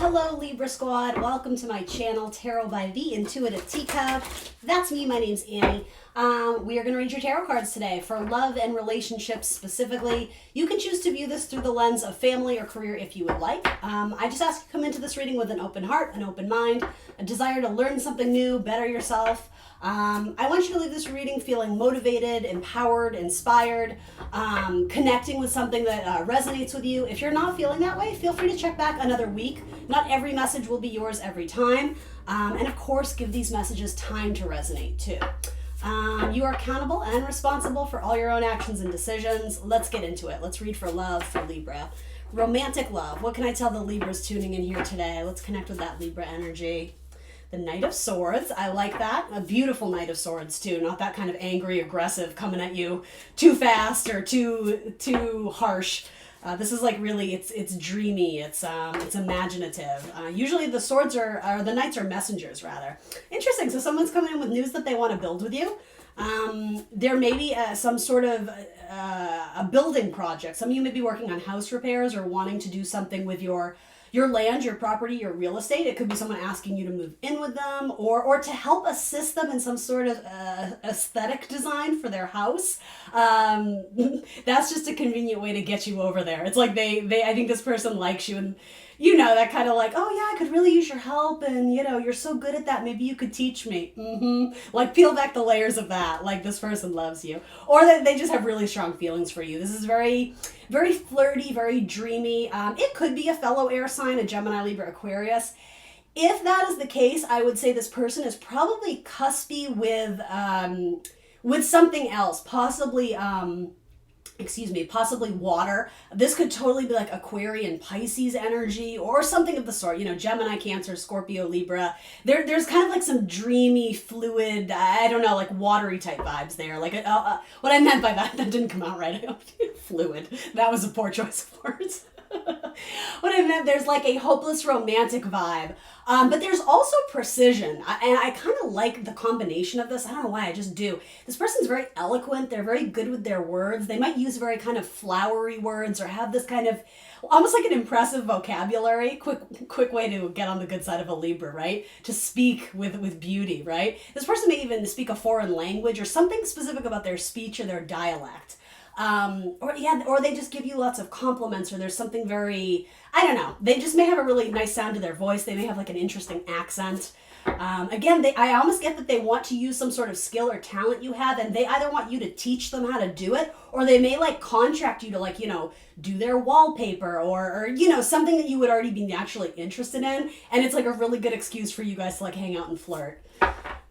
Hello Libra Squad, welcome to my channel Tarot by the Intuitive Teacup. That's me, my name's Annie. We are going to read your tarot cards today for love and relationships specifically. You can choose to view this through the lens of family or career if you would like. I just ask you to come into this reading with an open heart, an open mind, a desire to learn something new, better yourself. I want you to leave this reading feeling motivated, empowered, inspired, connecting with something that resonates with you. If you're not feeling that way, feel free to check back another week. Not every message will be yours every time. And of course, give these messages time to resonate too. You are accountable and responsible for all your own actions and decisions. Let's get into it. Let's read for love for Libra. Romantic love. What can I tell the Libras tuning in here today? Let's connect with that Libra energy. The Knight of Swords. I like that. A beautiful Knight of Swords too. Not that kind of angry, aggressive, coming at you too fast or too harsh. This is like really, it's dreamy, it's imaginative. Usually the swords or the knights are messengers rather. Interesting, so someone's coming in with news that they want to build with you. There may be some sort of a building project. Some of you may be working on house repairs or wanting to do something with your land, your property, your real estate. It could be someone asking you to move in with them or to help assist them in some sort of aesthetic design for their house. That's just a convenient way to get you over there. It's like I think this person likes you and that kind of like, oh yeah, I could really use your help and you're so good at that. Maybe you could teach me. Like peel back the layers of that. Like this person loves you. Or that they just have really strong feelings for you. This is very, very flirty, very dreamy. It could be a fellow air sign, a Gemini, Libra, Aquarius. If that is the case, I would say this person is probably cuspy with something else, possibly water. This could totally be like Aquarian, Pisces energy or something of the sort, Gemini, Cancer, Scorpio, Libra. There's kind of like some dreamy, fluid, I don't know, like watery type vibes there. Like what I meant by that didn't come out right. Fluid. That was a poor choice of words. What I meant, there's like a hopeless romantic vibe. But there's also precision. And I kind of like the combination of this. I don't know why, I just do. This person's very eloquent. They're very good with their words. They might use very kind of flowery words or have this kind of almost like an impressive vocabulary. Quick way to get on the good side of a Libra, right? To speak with beauty, right? This person may even speak a foreign language or something specific about their speech or their dialect. Or they just give you lots of compliments, or there's something very, I don't know, they just may have a really nice sound to their voice. They may have like an interesting accent. I almost get that they want to use some sort of skill or talent you have, and they either want you to teach them how to do it, or they may like contract you to do their wallpaper or something that you would already be naturally interested in. And it's like a really good excuse for you guys to like hang out and flirt.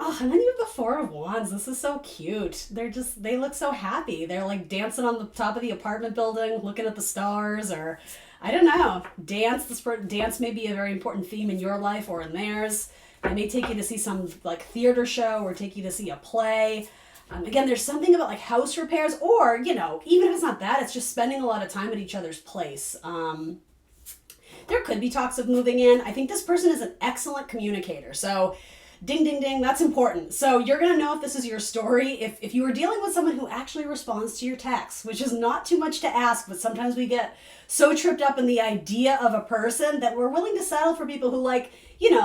Oh, and then you have the Four of Wands. This is so cute. They look so happy. They're like dancing on the top of the apartment building, looking at the stars, or I don't know. Dance may be a very important theme in your life or in theirs. They may take you to see some like theater show or take you to see a play. Again, there's something about like house repairs or, even if it's not that, it's just spending a lot of time at each other's place. There could be talks of moving in. I think this person is an excellent communicator. So ding, ding, ding, that's important. So you're going to know if this is your story. If you are dealing with someone who actually responds to your texts, which is not too much to ask, but sometimes we get so tripped up in the idea of a person that we're willing to settle for people who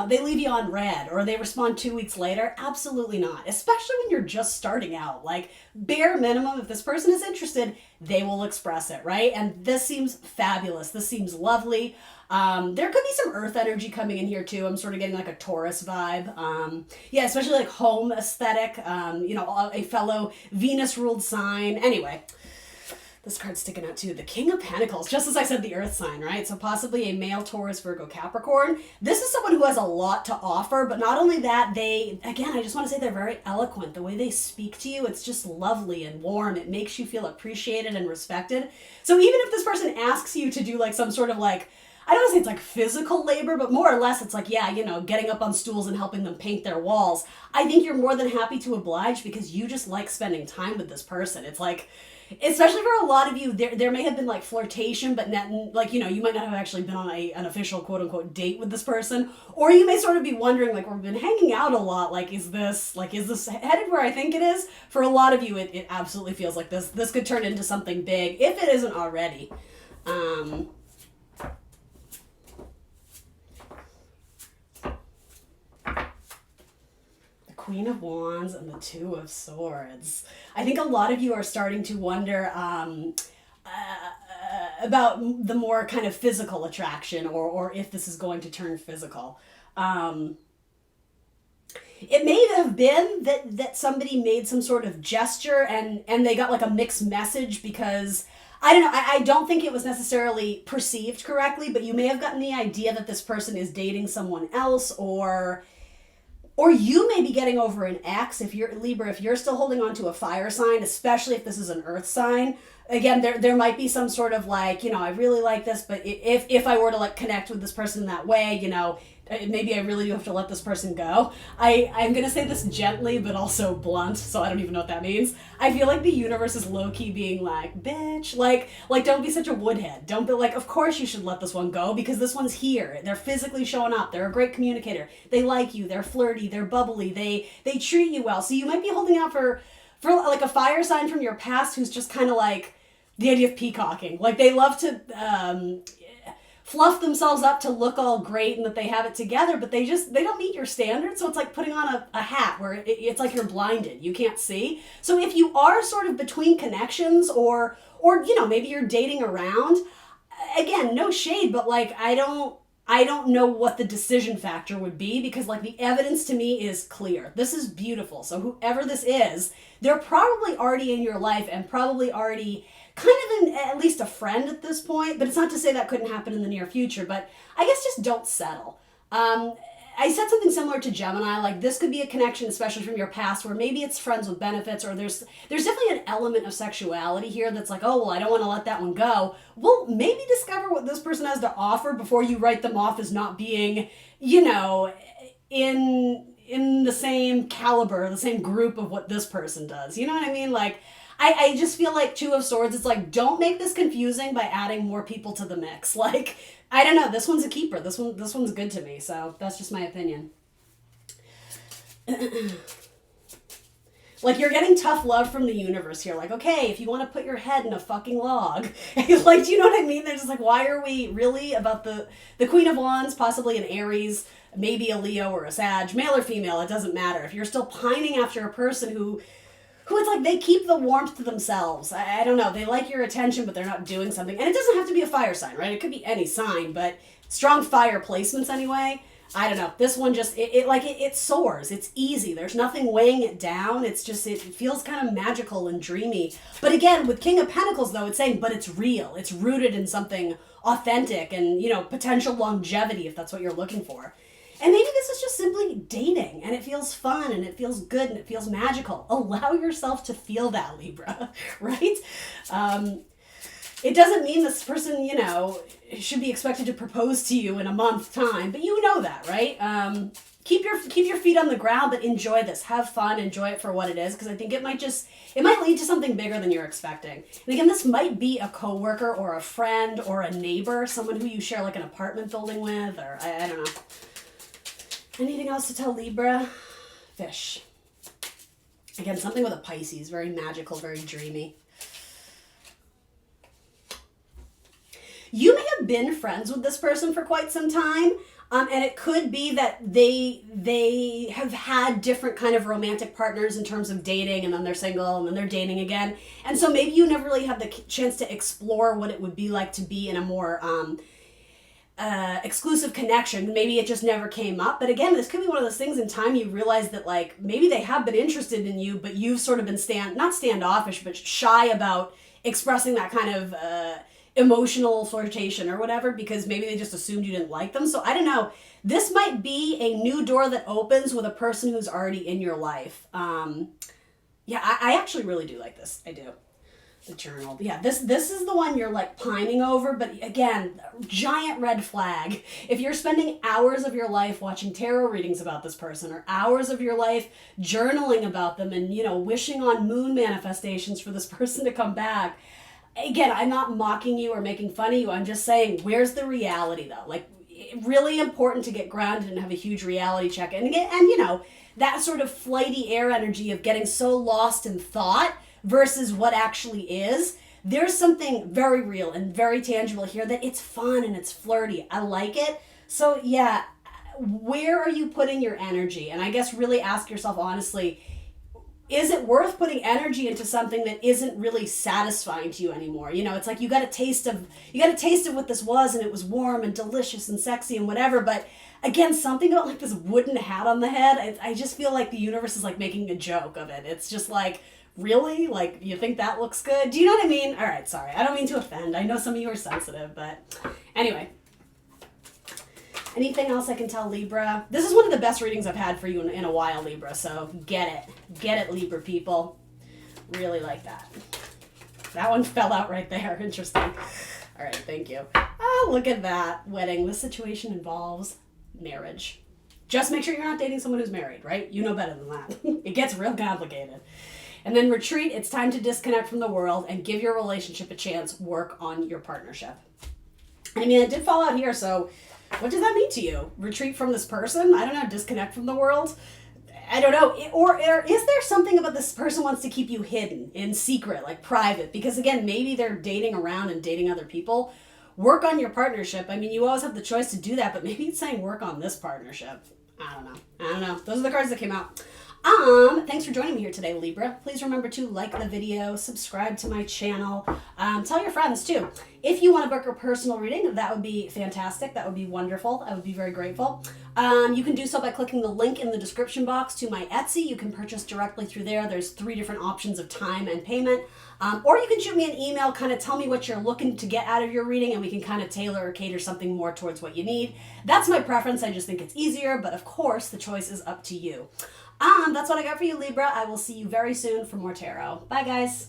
they leave you on red or they respond 2 weeks later. Absolutely not. Especially when you're just starting out. Like bare minimum, if this person is interested, they will express it, right? And this seems fabulous. This seems lovely. There could be some earth energy coming in here too. I'm sort of getting like a Taurus vibe. Especially like home aesthetic, a fellow Venus ruled sign. Anyway, this card's sticking out too. The King of Pentacles, just as I said, the earth sign, right? So possibly a male Taurus, Virgo, Capricorn. This is someone who has a lot to offer, but not only that, I just want to say they're very eloquent. The way they speak to you, it's just lovely and warm. It makes you feel appreciated and respected. So even if this person asks you to do like some sort of like, I don't want to say it's like physical labor, but more or less it's like, getting up on stools and helping them paint their walls. I think you're more than happy to oblige because you just like spending time with this person. It's like, especially for a lot of you, there may have been like flirtation, but not, like, you might not have actually been on an official quote unquote date with this person. Or you may sort of be wondering, like, we've been hanging out a lot. Like, is this headed where I think it is? For a lot of you, it absolutely feels like this could turn into something big if it isn't already. Queen of Wands and the Two of Swords. I think a lot of you are starting to wonder about the more kind of physical attraction, or if this is going to turn physical. It may have been that somebody made some sort of gesture and they got like a mixed message, because I don't know, I don't think it was necessarily perceived correctly, but you may have gotten the idea that this person is dating someone else, or you may be getting over an ex. If you're Libra, if you're still holding on to a fire sign, especially if this is an earth sign, again, there might be some sort of like, I really like this, but if I were to like connect with this person in that way, maybe I really do have to let this person go. I'm going to say this gently, but also blunt, so I don't even know what that means. I feel like the universe is low-key being like, bitch, like don't be such a woodhead. Don't be like, of course you should let this one go, because this one's here. They're physically showing up. They're a great communicator. They like you. They're flirty. They're bubbly. They treat you well. So you might be holding out for like a fire sign from your past who's just kind of like the idea of peacocking. Like they love to fluff themselves up to look all great and that they have it together, but they don't meet your standards. So it's like putting on a hat where it's like you're blinded. You can't see. So if you are sort of between connections, or maybe you're dating around, again, no shade, but like I don't know what the decision factor would be, because like the evidence to me is clear. This is beautiful. So whoever this is, they're probably already in your life and probably already kind of at least a friend at this point, but it's not to say that couldn't happen in the near future, but I guess just don't settle. I said something similar to Gemini, like this could be a connection, especially from your past, where maybe it's friends with benefits, or there's definitely an element of sexuality here that's like, oh, well, I don't want to let that one go. Well, maybe discover what this person has to offer before you write them off as not being, in the same caliber, the same group of what this person does. You know what I mean? Like, I just feel like Two of Swords, it's like, don't make this confusing by adding more people to the mix. Like, I don't know, this one's a keeper. This one's good to me, so that's just my opinion. Like, you're getting tough love from the universe here. Like, okay, if you want to put your head in a fucking log. Like, do you know what I mean? They're just like, why are we really about the Queen of Wands, possibly an Aries, maybe a Leo or a Sag, male or female, it doesn't matter. If you're still pining after a person who it's like they keep the warmth to themselves. I don't know. They like your attention, but they're not doing something. And it doesn't have to be a fire sign, right? It could be any sign, but strong fire placements anyway. I don't know. This one just, it soars. It's easy. There's nothing weighing it down. It's just, it feels kind of magical and dreamy. But again, with King of Pentacles, though, it's saying, but it's real. It's rooted in something authentic and, potential longevity, if that's what you're looking for. And maybe this is just simply dating, and it feels fun, and it feels good, and it feels magical. Allow yourself to feel that, Libra, right? It doesn't mean this person, should be expected to propose to you in a month's time, but you know that, right? Keep your feet on the ground, but enjoy this. Have fun, enjoy it for what it is, because I think it might lead to something bigger than you're expecting. And again, this might be a coworker or a friend or a neighbor, someone who you share like an apartment building with, or I don't know. Anything else to tell Libra? Fish. Again, something with a Pisces. Very magical, very dreamy. You may have been friends with this person for quite some time. And it could be that they have had different kind of romantic partners in terms of dating, and then they're single, and then they're dating again. And so maybe you never really had the chance to explore what it would be like to be in a more exclusive connection. Maybe it just never came up. But again, this could be one of those things in time you realize that like maybe they have been interested in you, but you've sort of been not standoffish, but shy about expressing that kind of emotional flirtation or whatever, because maybe they just assumed you didn't like them. So I don't know. This might be a new door that opens with a person who's already in your life. Yeah, I actually really do like this. I do. The journal. Yeah, this is the one you're like pining over, but again, giant red flag. If you're spending hours of your life watching tarot readings about this person, or hours of your life journaling about them and, wishing on moon manifestations for this person to come back, again, I'm not mocking you or making fun of you. I'm just saying, where's the reality though? Like, really important to get grounded and have a huge reality check. And again, that sort of flighty air energy of getting so lost in thought versus what actually is. There's something very real and very tangible here that it's fun and it's flirty. I like it. So yeah, where are you putting your energy? And I guess really ask yourself honestly, is it worth putting energy into something that isn't really satisfying to you anymore? You know, it's like you got a taste of what this was, and it was warm and delicious and sexy and whatever, but again, something about like this wooden hat on the head, I just feel like the universe is like making a joke of it. It's just like, really? Like, you think that looks good? Do you know what I mean? All right, sorry. I don't mean to offend. I know some of you are sensitive, but anyway. Anything else I can tell Libra? This is one of the best readings I've had for you in a while, Libra, so get it. Get it, Libra people. Really like that. That one fell out right there. Interesting. All right, thank you. Oh, look at that. Wedding. This situation involves marriage. Just make sure you're not dating someone who's married, right? You know better than that. It gets real complicated. And then retreat. It's time to disconnect from the world and give your relationship a chance. Work on your partnership. I mean, it did fall out here, so what does that mean to you? Retreat from this person? I don't know. Disconnect from the world? I don't know. Or is there something about this person wants to keep you hidden, in secret, like private? Because again, maybe they're dating around and dating other people. Work on your partnership. I mean, you always have the choice to do that, but maybe it's saying work on this partnership. I don't know. Those are the cards that came out. Thanks for joining me here today, Libra. Please remember to like the video, subscribe to my channel, tell your friends too. If you want to book a personal reading, that would be fantastic. That would be wonderful. I would be very grateful. You can do so by clicking the link in the description box to my Etsy. You can purchase directly through there. There's 3 different options of time and payment. Or you can shoot me an email, kind of tell me what you're looking to get out of your reading, and we can kind of tailor or cater something more towards what you need. That's my preference. I just think it's easier, but of course, the choice is up to you. That's what I got for you, Libra. I will see you very soon for more tarot. Bye, guys.